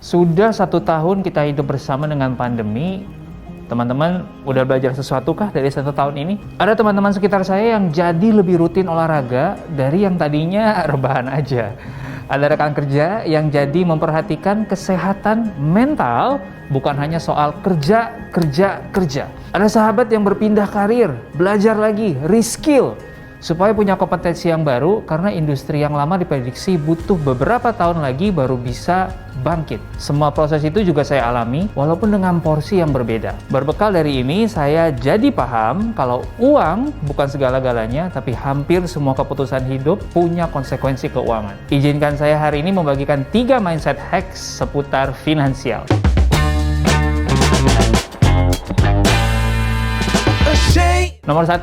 Sudah 1 tahun kita hidup bersama dengan pandemi. Teman-teman udah belajar sesuatu kah dari 1 tahun ini? Ada teman-teman sekitar saya yang jadi lebih rutin olahraga dari yang tadinya rebahan aja. Ada rekan kerja yang jadi memperhatikan kesehatan mental, bukan hanya soal kerja. Ada sahabat yang berpindah karir, belajar lagi, reskill, supaya punya kompetensi yang baru karena industri yang lama diprediksi butuh beberapa tahun lagi baru bisa bangkit. Semua proses itu juga saya alami, walaupun dengan porsi yang berbeda. Berbekal dari ini, saya jadi paham kalau uang bukan segala-galanya, tapi hampir semua keputusan hidup punya konsekuensi keuangan. Izinkan saya hari ini membagikan 3 mindset hacks seputar finansial. Nomor 1,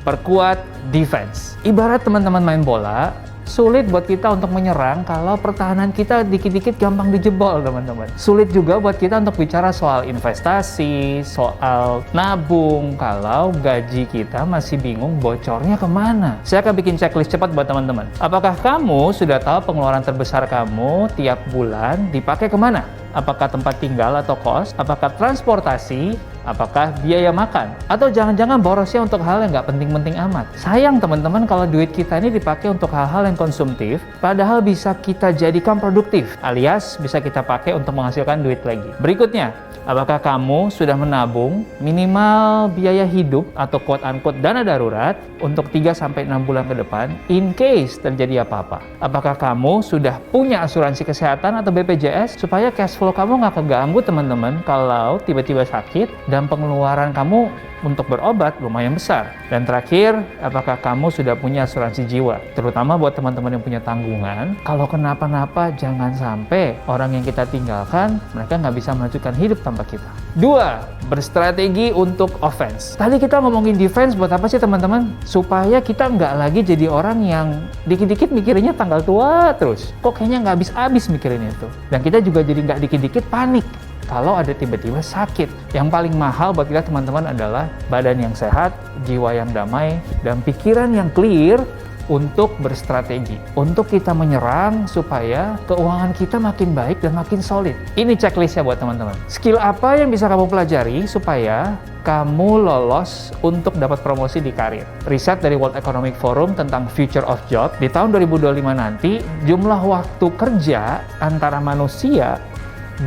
perkuat defense. Ibarat teman-teman main bola, sulit buat kita untuk menyerang kalau pertahanan kita dikit-dikit gampang dijebol, teman-teman. Sulit juga buat kita untuk bicara soal investasi, soal nabung, kalau gaji kita masih bingung bocornya kemana. Saya akan bikin checklist cepat buat teman-teman. Apakah kamu sudah tahu pengeluaran terbesar kamu tiap bulan dipakai kemana? Apakah tempat tinggal atau kos? Apakah transportasi? Apakah biaya makan? Atau jangan-jangan borosnya untuk hal yang nggak penting-penting amat? Sayang teman-teman kalau duit kita ini dipakai untuk hal-hal yang konsumtif, padahal bisa kita jadikan produktif, alias bisa kita pakai untuk menghasilkan duit lagi. Berikutnya, apakah kamu sudah menabung minimal biaya hidup atau quote-unquote dana darurat untuk 3-6 bulan ke depan in case terjadi apa-apa? Apakah kamu sudah punya asuransi kesehatan atau BPJS supaya cash flow kamu nggak keganggu teman-teman kalau tiba-tiba sakit dan pengeluaran kamu untuk berobat lumayan besar? Dan terakhir, apakah kamu sudah punya asuransi jiwa? Terutama buat teman-teman yang punya tanggungan, kalau kenapa-napa jangan sampai orang yang kita tinggalkan, mereka nggak bisa melanjutkan hidup tanpa kita. 2, berstrategi untuk offense. Tadi kita ngomongin defense buat apa sih teman-teman? Supaya kita nggak lagi jadi orang yang dikit-dikit mikirinnya tanggal tua terus. Kok kayaknya nggak habis-habis mikirin itu. Dan kita juga jadi nggak dikit-dikit panik kalau ada tiba-tiba sakit. Yang paling mahal buat kita teman-teman adalah badan yang sehat, jiwa yang damai, dan pikiran yang clear untuk berstrategi. Untuk kita menyerang supaya keuangan kita makin baik dan makin solid. Ini checklistnya buat teman-teman. Skill apa yang bisa kamu pelajari supaya kamu lolos untuk dapat promosi di karir? Riset dari World Economic Forum tentang Future of Job, di tahun 2025 nanti, jumlah waktu kerja antara manusia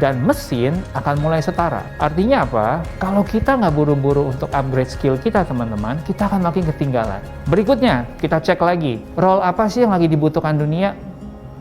dan mesin akan mulai setara. Artinya apa? Kalau kita nggak buru-buru untuk upgrade skill kita teman-teman, kita akan makin ketinggalan. Berikutnya, kita cek lagi, role apa sih yang lagi dibutuhkan dunia?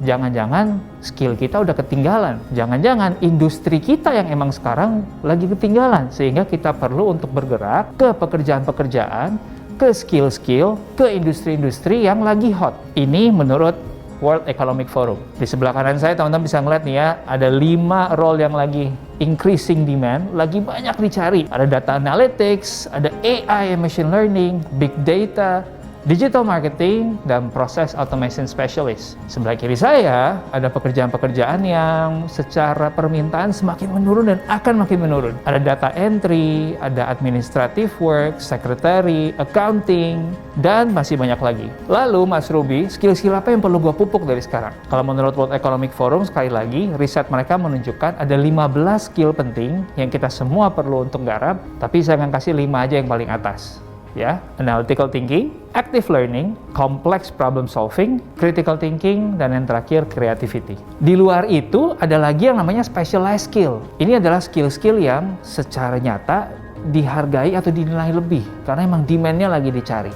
Jangan-jangan skill kita udah ketinggalan. Jangan-jangan industri kita yang emang sekarang lagi ketinggalan, sehingga kita perlu untuk bergerak ke pekerjaan-pekerjaan, ke skill-skill, ke industri-industri yang lagi hot. Ini menurut World Economic Forum. Di sebelah kanan saya teman-teman bisa ngeliat nih ya, ada 5 role yang lagi increasing demand, lagi banyak dicari. Ada data analytics, ada AI and machine learning, big data, digital marketing, dan process automation specialist. Sebelah kiri saya ada pekerjaan-pekerjaan yang secara permintaan semakin menurun dan akan makin menurun. Ada data entry, ada administrative work, secretary, accounting, dan masih banyak lagi. Lalu Mas Ruby, skill-skill apa yang perlu gue pupuk dari sekarang? Kalau menurut World Economic Forum, sekali lagi, riset mereka menunjukkan ada 15 skill penting yang kita semua perlu untuk garap, tapi saya akan kasih 5 aja yang paling atas. Ya, analytical thinking, active learning, complex problem solving, critical thinking, dan yang terakhir creativity. Di luar itu ada lagi yang namanya specialized skill. Ini adalah skill-skill yang secara nyata dihargai atau dinilai lebih karena emang demand-nya lagi dicari.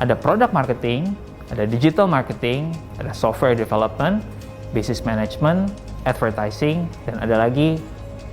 Ada product marketing, ada digital marketing, ada software development, business management, advertising, dan ada lagi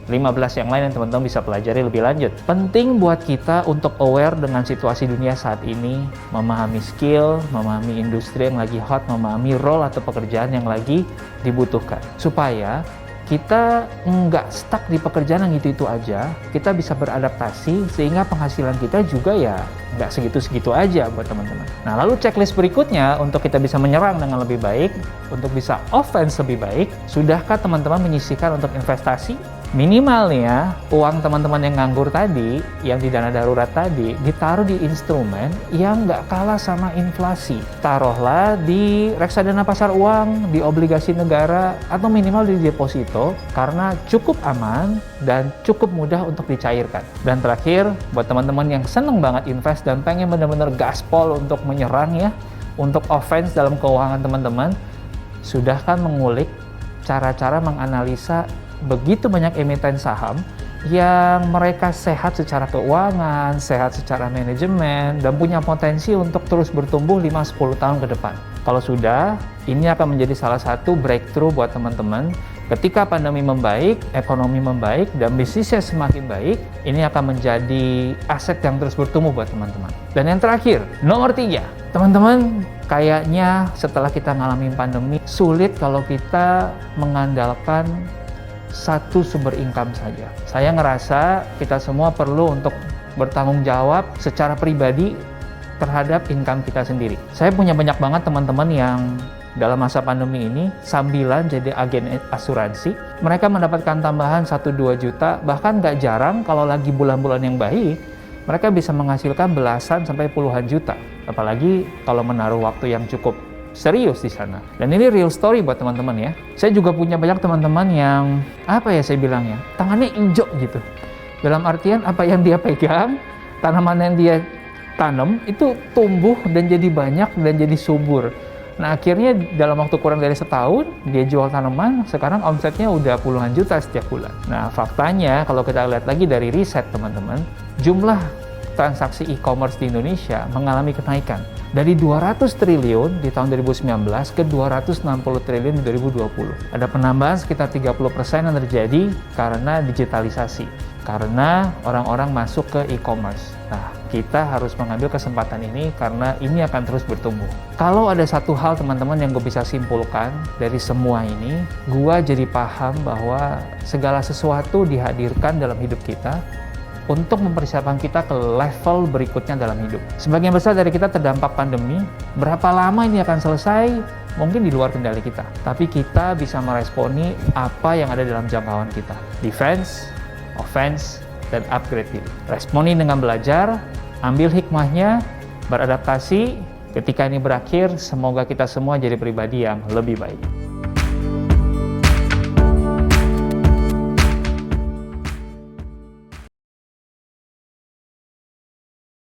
15 yang lain yang teman-teman bisa pelajari lebih lanjut. Penting buat kita untuk aware dengan situasi dunia saat ini, memahami skill, memahami industri yang lagi hot, memahami role atau pekerjaan yang lagi dibutuhkan. Supaya kita nggak stuck di pekerjaan yang itu-itu aja, kita bisa beradaptasi sehingga penghasilan kita juga ya nggak segitu-segitu aja buat teman-teman. Nah, lalu checklist berikutnya untuk kita bisa menyerang dengan lebih baik, untuk bisa offense lebih baik, sudahkah teman-teman menyisihkan untuk investasi? Minimal nih ya, uang teman-teman yang nganggur tadi, yang di dana darurat tadi, ditaruh di instrumen yang nggak kalah sama inflasi. Taruhlah di reksadana pasar uang, di obligasi negara, atau minimal di deposito, karena cukup aman dan cukup mudah untuk dicairkan. Dan terakhir, buat teman-teman yang seneng banget invest dan pengen benar-benar gaspol untuk menyerang ya, untuk offense dalam keuangan teman-teman, sudahkah mengulik cara-cara menganalisa begitu banyak emiten saham yang mereka sehat secara keuangan, sehat secara manajemen, dan punya potensi untuk terus bertumbuh 5-10 tahun ke depan. Kalau sudah, ini akan menjadi salah satu breakthrough buat teman-teman. Ketika pandemi membaik, ekonomi membaik, dan bisnisnya semakin baik, ini akan menjadi aset yang terus bertumbuh buat teman-teman. Dan yang terakhir, nomor 3, teman-teman, kayaknya setelah kita ngalamin pandemi, sulit kalau kita mengandalkan satu sumber income saja. Saya ngerasa kita semua perlu untuk bertanggung jawab secara pribadi terhadap income kita sendiri. Saya punya banyak banget teman-teman yang dalam masa pandemi ini sambilan jadi agen asuransi. Mereka mendapatkan tambahan 1-2 juta, bahkan nggak jarang kalau lagi bulan-bulan yang baik, mereka bisa menghasilkan belasan sampai puluhan juta. Apalagi kalau menaruh waktu yang cukup serius di sana. Dan ini real story buat teman-teman ya. Saya juga punya banyak teman-teman yang, apa ya saya bilangnya, tangannya hijau gitu. Dalam artian apa yang dia pegang, tanaman yang dia tanam, itu tumbuh dan jadi banyak dan jadi subur. Nah akhirnya dalam waktu kurang dari setahun, dia jual tanaman, sekarang omsetnya udah puluhan juta setiap bulan. Nah faktanya, kalau kita lihat lagi dari riset teman-teman, jumlah transaksi e-commerce di Indonesia mengalami kenaikan. Dari 200 triliun di tahun 2019 ke 260 triliun di 2020. Ada penambahan sekitar 30% yang terjadi karena digitalisasi. Karena orang-orang masuk ke e-commerce. Nah, kita harus mengambil kesempatan ini karena ini akan terus bertumbuh. Kalau ada satu hal teman-teman yang gue bisa simpulkan dari semua ini, gue jadi paham bahwa segala sesuatu dihadirkan dalam hidup kita untuk mempersiapkan kita ke level berikutnya dalam hidup. Sebagian besar dari kita terdampak pandemi, berapa lama ini akan selesai, mungkin di luar kendali kita. Tapi kita bisa meresponi apa yang ada dalam jangkauan kita. Defense, offense, dan upgrade diri. Responi dengan belajar, ambil hikmahnya, beradaptasi. Ketika ini berakhir, semoga kita semua jadi pribadi yang lebih baik.